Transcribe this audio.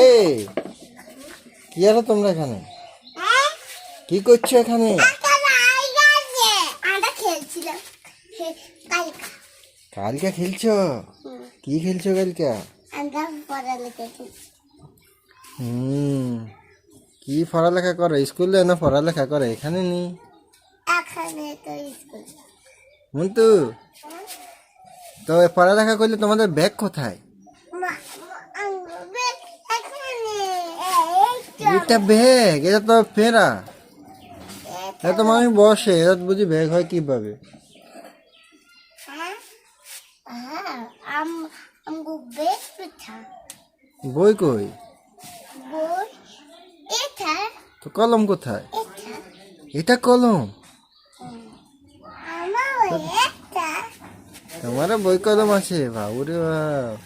এই কি আরো তোমরা এখানে কি করছো এখানে? কালকে খেলছো? কি খেলছো কালকে? কি পড়ালেখা করে স্কুলে না পড়ালেখা করে এখানে নি? মন্টু তো পড়ালেখা করলে তোমাদের ব্যাগ কোথায়? এটা ব্যাগ, এটা তো ফেরা, এটা তো মানুষ বসে, এটা বুঝি ব্যাগ হয় কিভাবে? বই কই? তো কলম কোথায়? এটা কলম? তোমারও বই কলম আছে? বাবুরে বাব।